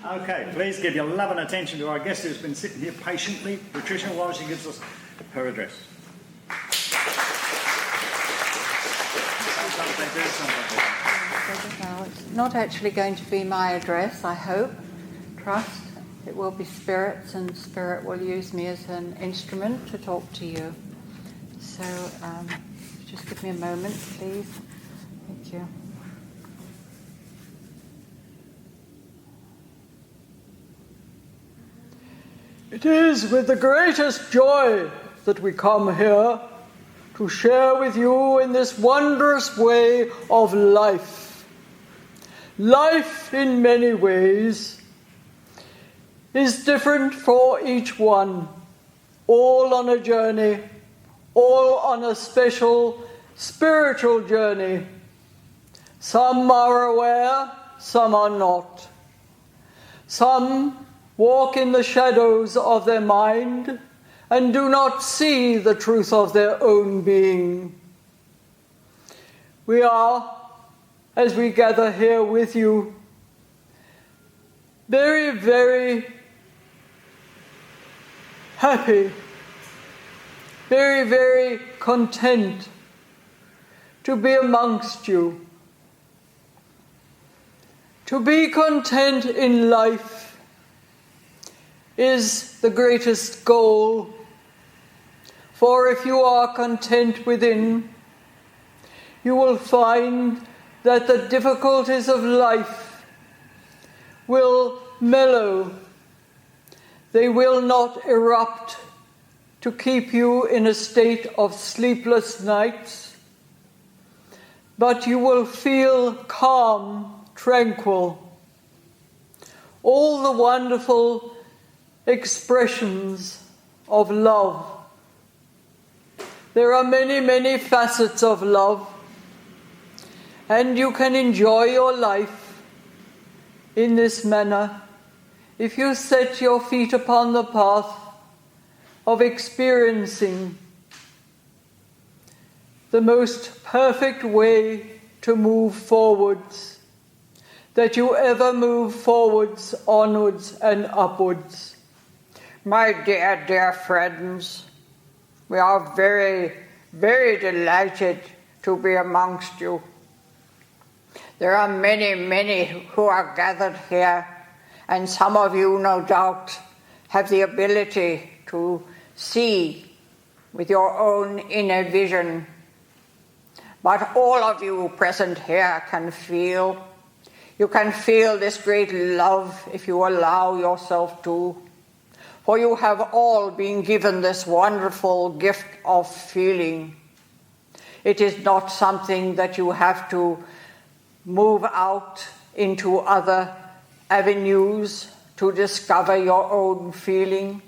Okay, please give your love and attention to our guest who's been sitting here patiently, Patricia, while she gives us her address. Sometimes they do, sometimes they don't. It's not actually going to be my address, I hope, trust. It will be Spirit's, and Spirit will use me as an instrument to talk to you. So just give me a moment, please. Thank you. It is with the greatest joy that we come here to share with you in this wondrous way of life. Life, in many ways, is different for each one, all on a journey, all on a special spiritual journey. Some are aware, some are not. Some walk in the shadows of their mind and do not see the truth of their own being. We are, as we gather here with you, very, very happy, very, very content to be amongst you. To be content in life is the greatest goal. For if you are content within, you will find that the difficulties of life will mellow. They will not erupt to keep you in a state of sleepless nights, but you will feel calm, tranquil. All the wonderful expressions of love. There are many, many facets of love, and you can enjoy your life in this manner if you set your feet upon the path of experiencing the most perfect way to move forwards, that you ever move forwards, onwards and upwards. My dear, dear friends, we are very, very delighted to be amongst you. There are many, many who are gathered here, and some of you, no doubt, have the ability to see with your own inner vision. But all of you present here can feel. You can feel this great love if you allow yourself to. For you have all been given this wonderful gift of feeling. It is not something that you have to move out into other avenues to discover your own feeling.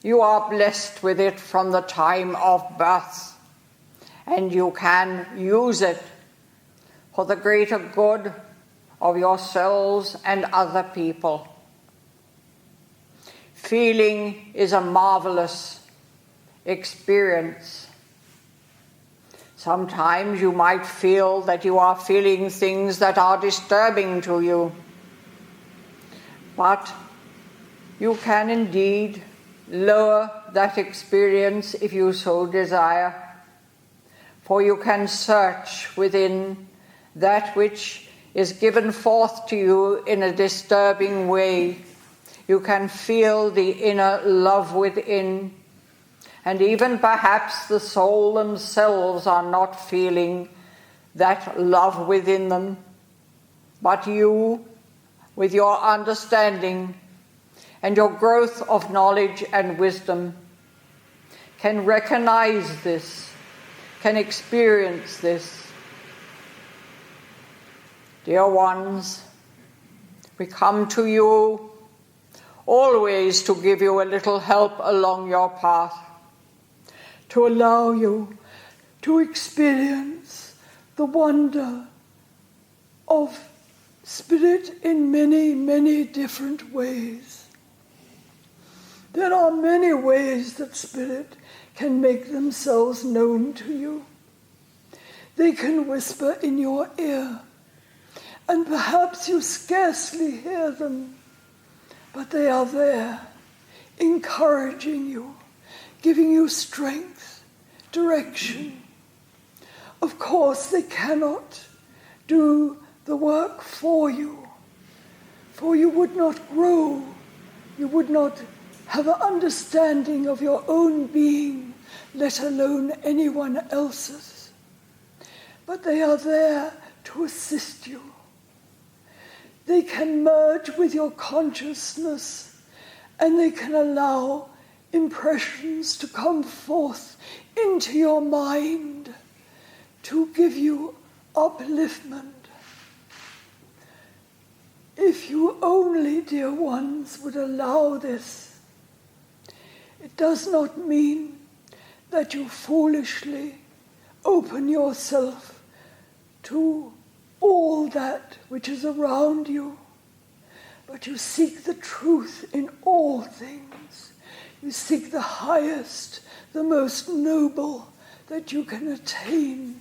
You are blessed with it from the time of birth, and you can use it for the greater good of yourselves and other people. Feeling is a marvelous experience. Sometimes you might feel that you are feeling things that are disturbing to you. But you can indeed lower that experience if you so desire. For you can search within that which is given forth to you in a disturbing way. You can feel the inner love within, and even perhaps the soul themselves are not feeling that love within them. But you, with your understanding and your growth of knowledge and wisdom, can recognize this, can experience this. Dear ones, we come to you always to give you a little help along your path, to allow you to experience the wonder of Spirit in many, many different ways. There are many ways that Spirit can make themselves known to you. They can whisper in your ear, and perhaps you scarcely hear them. but they are there, encouraging you, giving you strength, direction. Of course, they cannot do the work for you would not grow, you would not have an understanding of your own being, let alone anyone else's. But they are there to assist you. They can merge with your consciousness, and they can allow impressions to come forth into your mind to give you upliftment. If you only, dear ones, would allow this, it does not mean that you foolishly open yourself to all that which is around you, but you seek the truth in all things. You seek the highest, the most noble that you can attain,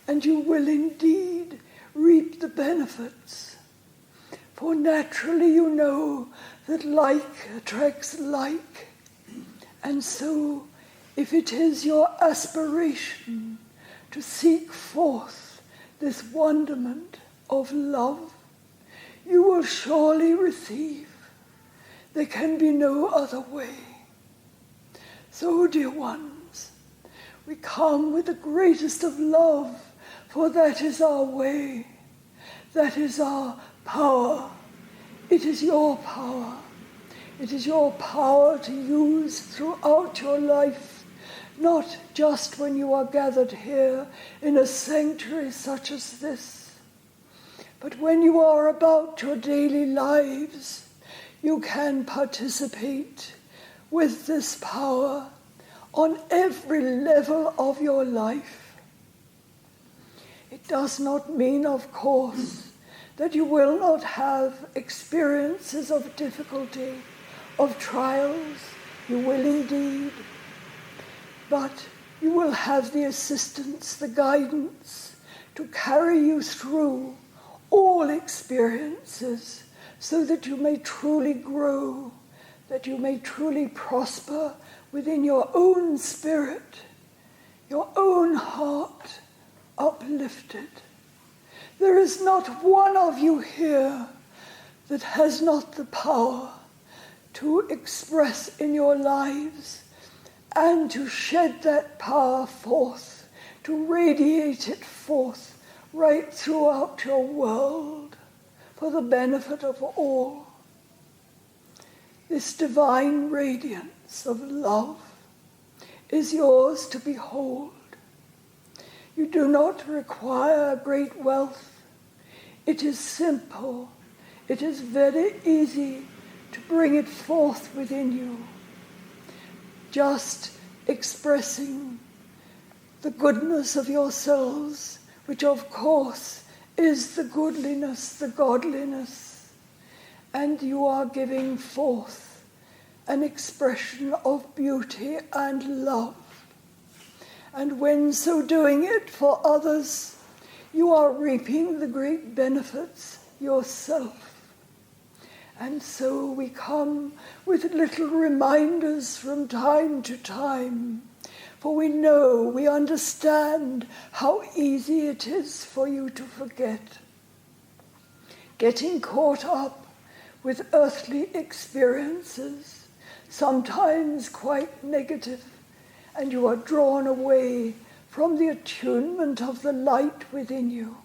and you will indeed reap the benefits. For naturally you know that like attracts like, and so if it is your aspiration to seek forth this wonderment of love, you will surely receive. There can be no other way. So, dear ones, we come with the greatest of love, for that is our way, that is our power. It is your power. It is your power to use throughout your life, not just when you are gathered here in a sanctuary such as this, but when you are about your daily lives, you can participate with this power on every level of your life. It does not mean, of course, that you will not have experiences of difficulty, of trials. You will indeed. But you will have the assistance, the guidance to carry you through all experiences so that you may truly grow, that you may truly prosper within your own spirit, your own heart uplifted. There is not one of you here that has not the power to express in your lives and to shed that power forth, to radiate it forth right throughout your world for the benefit of all. This divine radiance of love is yours to behold. You do not require great wealth. It is simple. It is very easy to bring it forth within you. Just expressing the goodness of yourselves, which of course is the goodliness, the godliness, and you are giving forth an expression of beauty and love. And when so doing it for others, you are reaping the great benefits yourself. And so we come with little reminders from time to time, for we know, we understand how easy it is for you to forget. Getting caught up with earthly experiences, sometimes quite negative, and you are drawn away from the attunement of the light within you.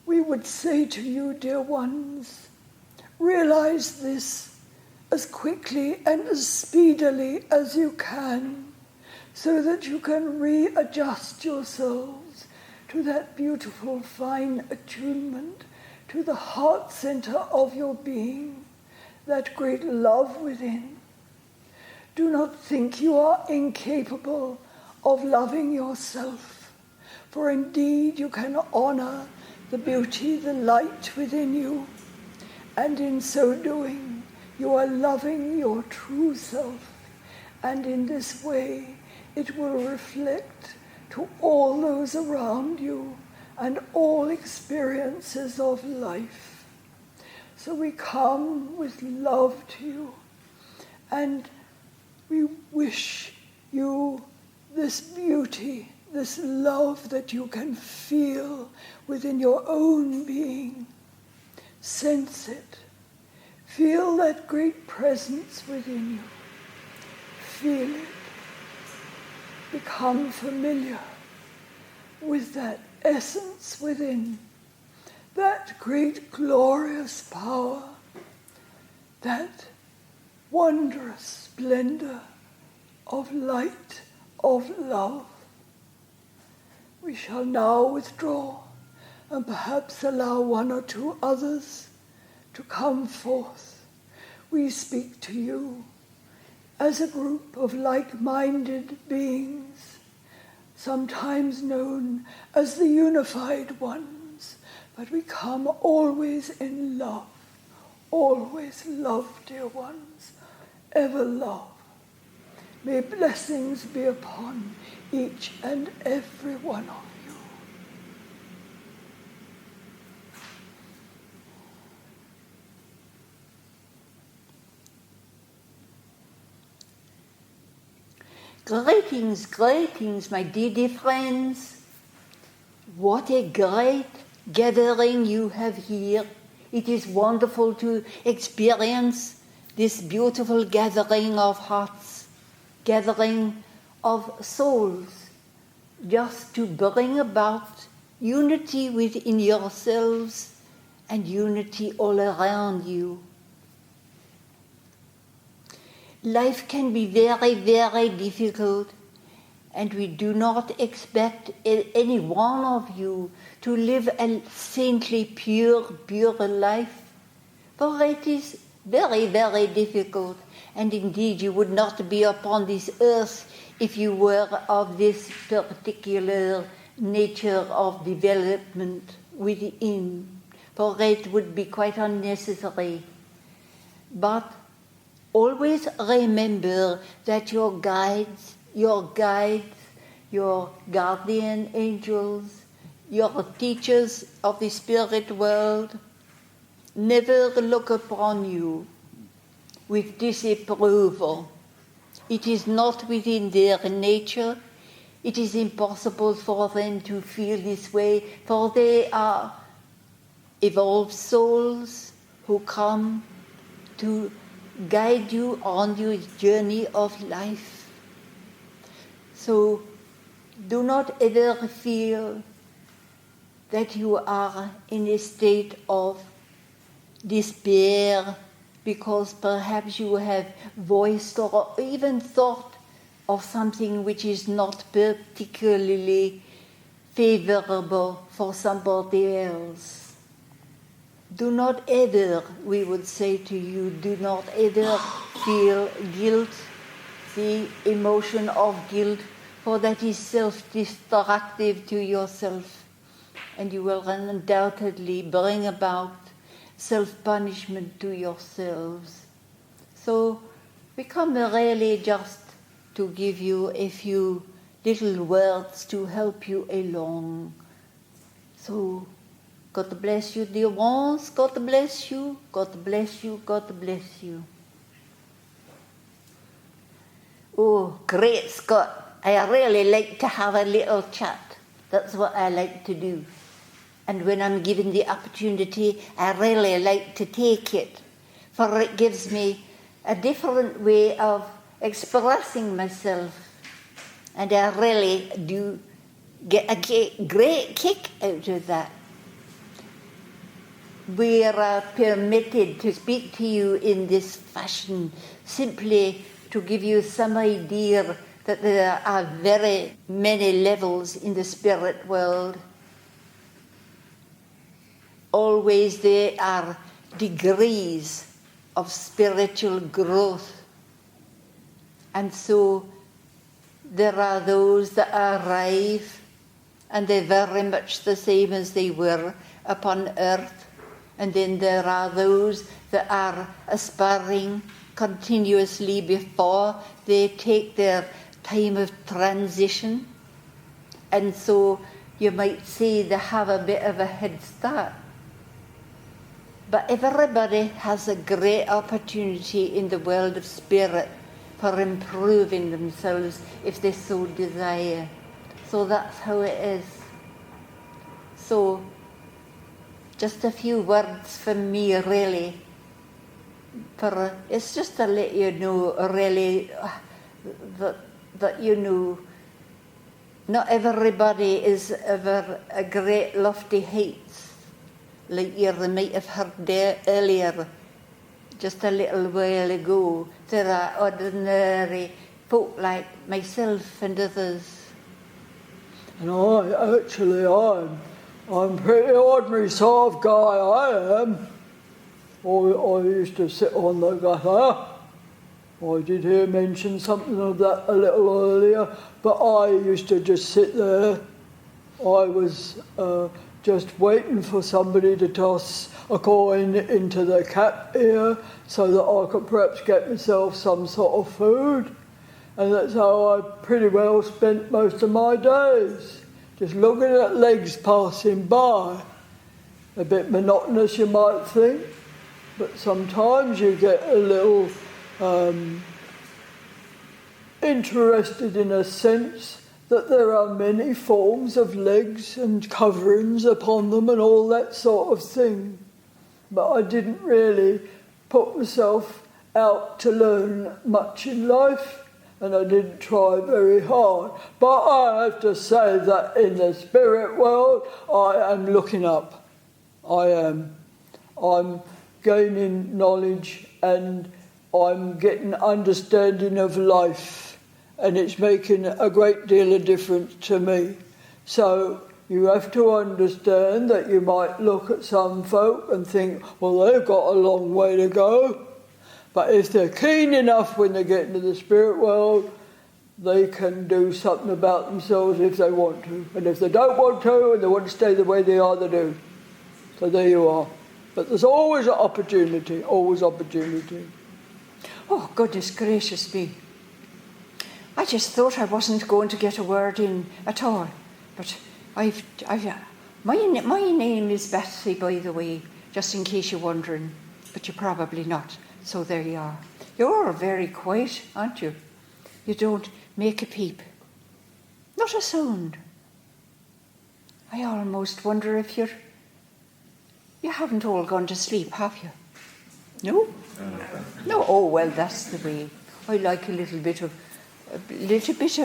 We would say to you, dear ones, realize this as quickly and as speedily as you can, so that you can readjust yourselves to that beautiful, fine attunement, to the heart center of your being, that great love within. Do not think you are incapable of loving yourself, for indeed you can honor the beauty, the light within you, and in so doing you are loving your true self, and in this way it will reflect to all those around you and all experiences of life. So we come with love to you, and we wish you this beauty, this love that you can feel within your own being. Sense it. Feel that great presence within you. Feel it. Become familiar with that essence within, that great glorious power, that wondrous splendor of light, of love. We shall now withdraw and perhaps allow one or two others to come forth. We speak to you as a group of like-minded beings, sometimes known as the unified ones, but we come always in love, dear ones, ever love. May blessings be upon each and every one of you. Greetings, greetings, my dear friends. What a great gathering you have here. It is wonderful to experience this beautiful gathering of hearts, gathering of souls, just to bring about unity within yourselves and unity all around you. Life can be very, very difficult, and we do not expect any one of you to live a saintly, pure life, for it is very, very difficult, and indeed you would not be upon this earth if you were of this particular nature of development within, for it would be quite unnecessary. But always remember that your guides, your guardian angels, your teachers of the spirit world never look upon you with disapproval. It is not within their nature. It is impossible for them to feel this way, for they are evolved souls who come to guide you on your journey of life. So do not ever feel that you are in a state of despair because perhaps you have voiced or even thought of something which is not particularly favorable for somebody else. Do not ever, we would say to you, do not ever feel guilt, the emotion of guilt, for that is self-destructive to yourself, and you will undoubtedly bring about self-punishment to yourselves. So we come really just to give you a few little words to help you along. So God bless you, dear ones. God bless you. God bless you. God bless you. Oh, great Scott. I really like to have a little chat. That's what I like to do. And when I'm given the opportunity, I really like to take it. For it gives me a different way of expressing myself. And I really do get a great kick out of that. We are permitted to speak to you in this fashion simply to give you some idea that there are very many levels in the spirit world. Always there are degrees of spiritual growth. And so there are those that arrive and they're very much the same as they were upon earth. And then there are those that are aspiring continuously before they take their time of transition. And so you might say they have a bit of a head start. But everybody has a great opportunity in the world of spirit for improving themselves if they so desire. So that's how it is. So, just a few words from me, really. It's just to let you know, really, that you know, not everybody is ever a great lofty heights, like you might have heard there earlier, just a little while ago. There are ordinary folk like myself and others. And I'm a pretty ordinary sort of guy, I am. I used to sit on the gutter. I did hear mention something of that a little earlier, but I used to just sit there. I was just waiting for somebody to toss a coin into the cap here so that I could perhaps get myself some sort of food. And that's how I pretty well spent most of my days, just looking at legs passing by. A bit monotonous, you might think, but sometimes you get a little interested in a sense that there are many forms of legs and coverings upon them and all that sort of thing. But I didn't really put myself out to learn much in life, and I didn't try very hard. But I have to say that in the spirit world, I am looking up. I am. I'm gaining knowledge and I'm getting understanding of life, and it's making a great deal of difference to me. So you have to understand that you might look at some folk and think, well, they've got a long way to go. But if they're keen enough when they get into the spirit world, they can do something about themselves if they want to. And if they don't want to and they want to stay the way they are, they do. So there you are. But there's always an opportunity, always opportunity. Oh, goodness gracious me. I just thought I wasn't going to get a word in at all. But my name is Betsy, by the way, just in case you're wondering. But you're probably not. So there you are. You're very quiet, aren't you? You don't make a peep. Not a sound. I almost wonder if you haven't all gone to sleep, have you? No? No. Oh, well, that's the way. I like a little bit of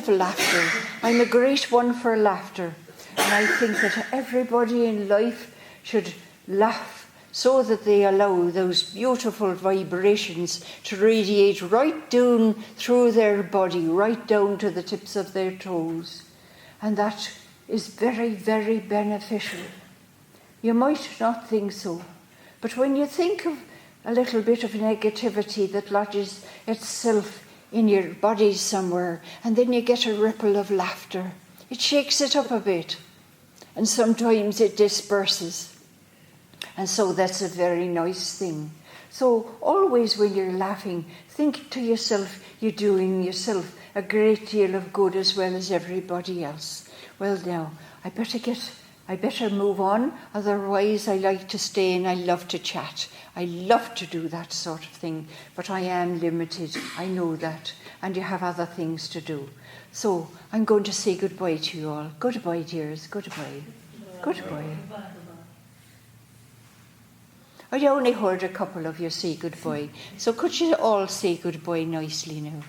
laughter. I'm a great one for laughter. And I think that everybody in life should laugh so that they allow those beautiful vibrations to radiate right down through their body, right down to the tips of their toes. And that is very, very beneficial. You might not think so, but when you think of a little bit of negativity that lodges itself in your body somewhere, and then you get a ripple of laughter, it shakes it up a bit, and sometimes it disperses. And so that's a very nice thing. So always when you're laughing, think to yourself, you're doing yourself a great deal of good as well as everybody else. Well now, I better move on, otherwise I like to stay and I love to chat. I love to do that sort of thing, but I am limited, I know that, and you have other things to do. So I'm going to say goodbye to you all. Goodbye, dears, goodbye. Goodbye. I only heard a couple of you say goodbye, so could you all say goodbye nicely now?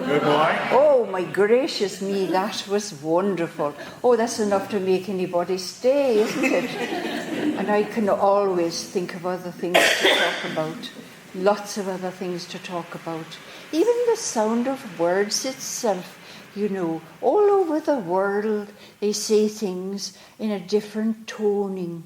Goodbye. Oh, my gracious me, that was wonderful. Oh, that's enough to make anybody stay, isn't it? And I can always think of other things to talk about. Lots of other things to talk about. Even the sound of words itself, you know, all over the world they say things in a different toning.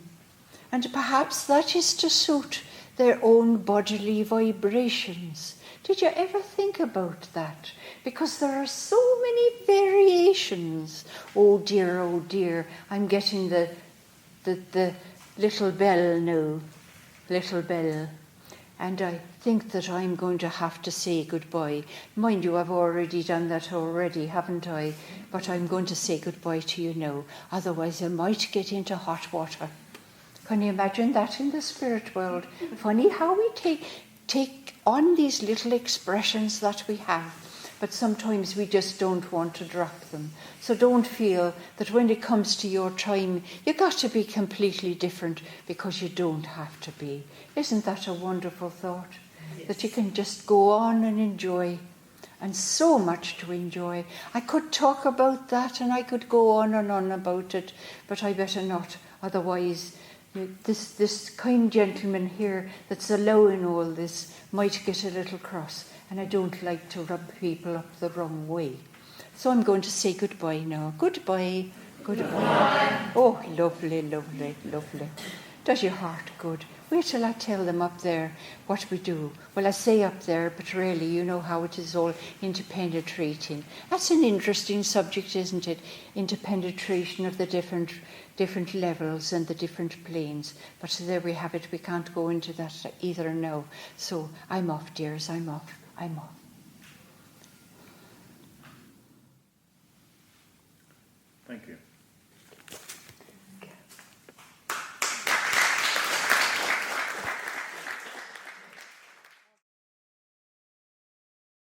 And perhaps that is to suit their own bodily vibrations. Did you ever think about that? Because there are so many variations. Oh dear, I'm getting the little bell now. Little bell. And I think that I'm going to have to say goodbye. Mind you, I've already done that already, haven't I? But I'm going to say goodbye to you now. Otherwise I might get into hot water. Can you imagine that in the spirit world? Funny how we take on these little expressions that we have, but sometimes we just don't want to drop them. So don't feel that when it comes to your time, you got to be completely different, because you don't have to be. Isn't that a wonderful thought? Yes. That you can just go on and enjoy. And so much to enjoy. I could talk about that and I could go on and on about it, but I better not. Otherwise, this kind gentleman here that's allowing all this might get a little cross, and I don't like to rub people up the wrong way. So I'm going to say goodbye now. Goodbye. Goodbye. Oh, lovely, lovely, lovely. Does your heart good? Wait till I tell them up there what we do. Well, I say up there, but really, you know how it is all interpenetrating. That's an interesting subject, isn't it? Interpenetration of the different levels and the different planes. But there we have it. We can't go into that either now. So I'm off, dears. I'm off.